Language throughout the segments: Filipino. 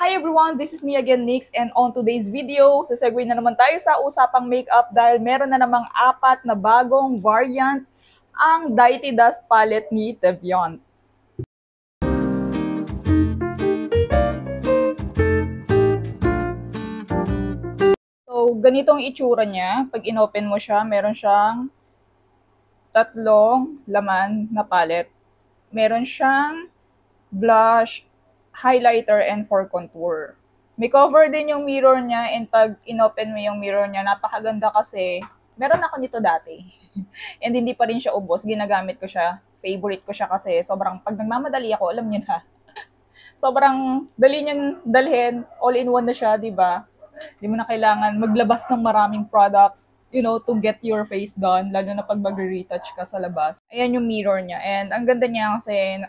Hi everyone, this is me again, Nix, and on today's video, sasegue na naman tayo sa usapang makeup dahil meron na namang 4 na bagong variant ang Daity Dust Palette ni Teviant. So, ganitong itsura niya. Pag inopen mo siya, meron siyang 3 laman na palette. Meron siyang blush, highlighter, and for contour. May cover din yung mirror niya, and pag inopen mo yung mirror niya, napakaganda kasi meron ako nito dati. And hindi pa rin siya ubos, ginagamit ko siya. Favorite ko siya kasi sobrang, pag nagmamadali ako, alam niyo na. Sobrang dali niyang dalhin, all-in-one na siya, di ba? Hindi mo na kailangan maglabas ng maraming products, to get your face done, lalo na pag mag-retouch ka sa labas. Ayan yung mirror niya, and ang ganda niya kasi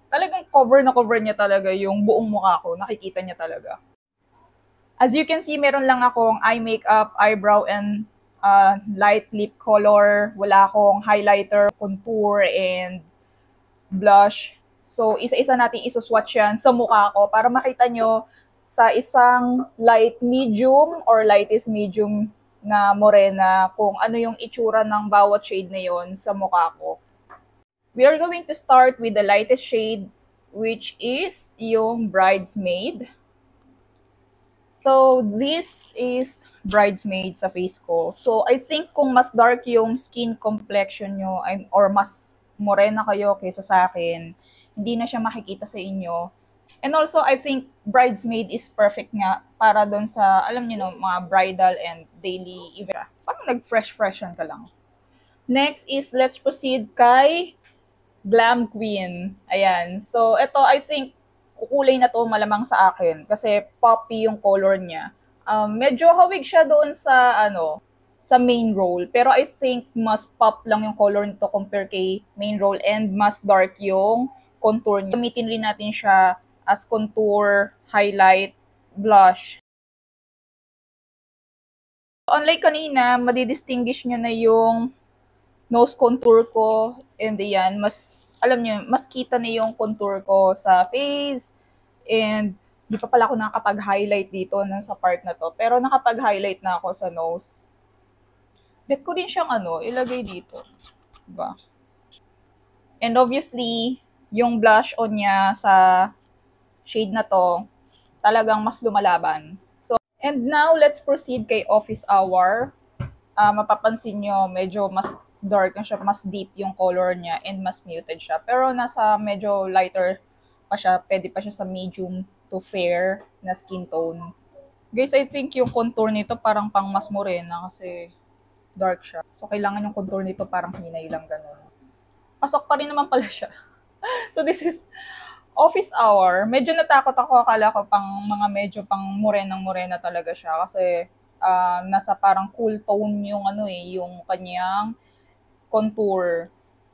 talagang cover na cover niya talaga yung buong mukha ko. Nakikita niya talaga. As you can see, meron lang akong eye makeup, eyebrow, and light lip color. Wala akong highlighter, contour, and blush. So, isa-isa natin isuswatch yan sa mukha ko para makita nyo sa isang light medium or lightest medium na morena kung ano yung itsura ng bawat shade na yon sa mukha ko. We are going to start with the lightest shade, which is yung Bridesmaid. So, this is Bridesmaid sa face ko. So, I think kung mas dark yung skin complexion nyo, or mas morena kayo kaysa sa akin, hindi na siya makikita sa inyo. And also, I think Bridesmaid is perfect nga para doon sa, alam niyo mga bridal and daily event. Parang nag-fresh-freshen ka lang. Next is, let's proceed kay Glam Queen. Ayan. So, ito, I think, kukulay na to malamang sa akin kasi poppy yung color niya. Medyo hawig siya doon sa, sa main role. Pero I think mas pop lang yung color nito compare kay main role and mas dark yung contour niya. Gamitin rin natin siya as contour, highlight, blush. Unlike kanina, madidistinguish nyo na yung nose contour ko, and yan, alam nyo, mas kita na yung contour ko sa face, and di pa pala ako nakapag-highlight dito sa part na to, pero nakapag-highlight na ako sa nose. Bet ko din siyang ilagay dito. Diba? And obviously, yung blush on niya sa shade na to, talagang mas lumalaban. So, and now, let's proceed kay Office Hour. Mapapansin nyo, medyo mas dark na siya, mas deep yung color niya, and mas muted siya. Pero nasa medyo lighter pa siya, pwede pa siya sa medium to fair na skin tone. Guys, I think yung contour nito parang pang mas morena kasi dark siya. So, kailangan yung contour nito parang hinay lang ganun. Pasok pa rin naman pala siya. So, this is Office Hour. Medyo natakot ako, akala ko medyo pang morenang-morena talaga siya kasi nasa parang cool tone yung yung kanyang contour.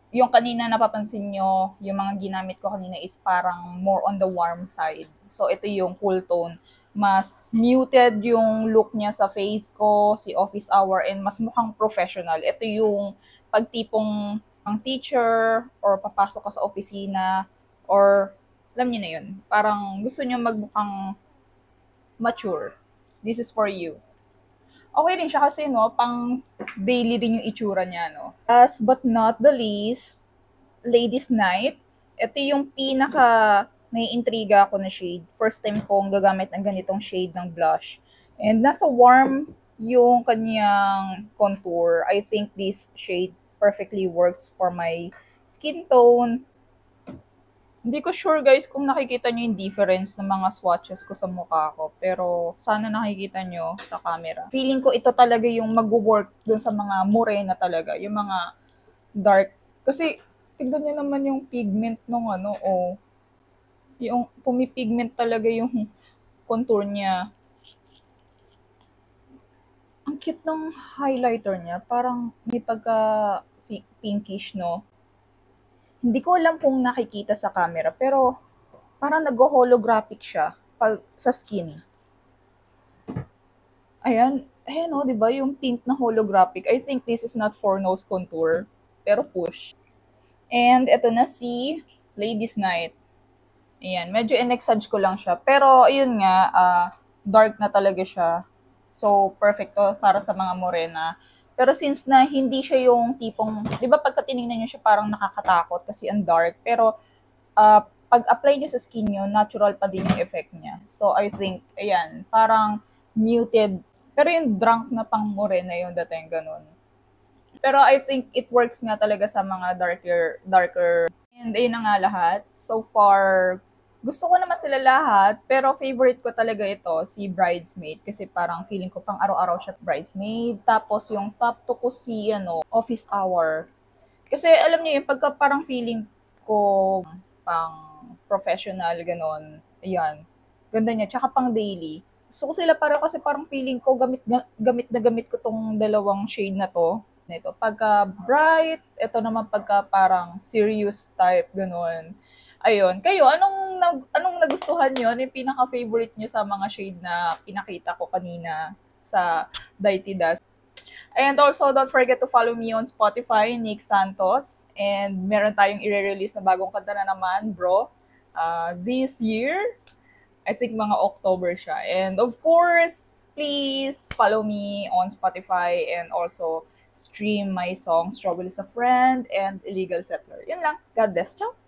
Yung kanina napapansin nyo, yung mga ginamit ko kanina is parang more on the warm side. So, ito yung cool tone. Mas muted yung look niya sa face ko, si Office Hour, and mas mukhang professional. Ito yung pagtipong ang teacher or papasok ka sa opisina or alam niyo na yun. Parang gusto niyo magmukhang mature. This is for you. Okay din siya kasi, pang daily din yung itsura niya, Last but not the least, Ladies Night. Ito yung pinaka naiintriga ako na shade. First time kong gagamit ng ganitong shade ng blush. And nasa warm yung kanyang contour. I think this shade perfectly works for my skin tone. Hindi ko sure guys kung nakikita nyo yung difference ng mga swatches ko sa mukha ko. Pero sana nakikita nyo sa camera. Feeling ko ito talaga yung mag-work dun sa mga morena talaga. Yung mga dark. Kasi tignan nyo naman yung pigment nung yung pumipigment talaga yung contour niya. Ang cute ng highlighter niya. Parang may pagka pinkish, Hindi ko alam kung nakikita sa camera, pero parang nag-holographic siya sa skin. Ayan, di ba? Yung pink na holographic. I think this is not for nose contour, pero push. And ito na si Ladies Night. Ayan, medyo in-exage ko lang siya. Pero, ayun nga, dark na talaga siya. So, perfect to para sa mga morena. Pero since na hindi siya yung tipong, di ba pagka tinignan nyo siya parang nakakatakot kasi ang dark. Pero, pag-apply nyo sa skin nyo, natural pa din yung effect niya. So, I think, ayan, parang muted. Pero yung drunk na pang morena yung dating ganun. Pero I think it works nga talaga sa mga darker. And ayun na nga lahat. So far, gusto ko naman sila lahat, pero favorite ko talaga ito, si Bridesmaid. Kasi parang feeling ko pang araw-araw siya Bridesmaid. Tapos yung top 2 ko si Office Hour. Kasi alam niyo yung pagka parang feeling ko pang professional, ganon. Ayan. Ganda niya. Tsaka pang daily. Gusto ko sila para kasi parang feeling ko gamit na gamit ko tong dalawang shade na to. Nito. Pagka bright, ito naman pagka parang serious type, ganun. Ayun. Kayo, anong nagustuhan niyo? Ano yung pinaka-favorite niyo sa mga shade na pinakita ko kanina sa Daitidas? And also, don't forget to follow me on Spotify, Nick Santos. And meron tayong i-release na bagong kanta na naman, bro. This year, I think mga October siya. And of course, please follow me on Spotify and also stream my song Trouble is a Friend and Illegal Settler. Yun lang. God bless. Ciao!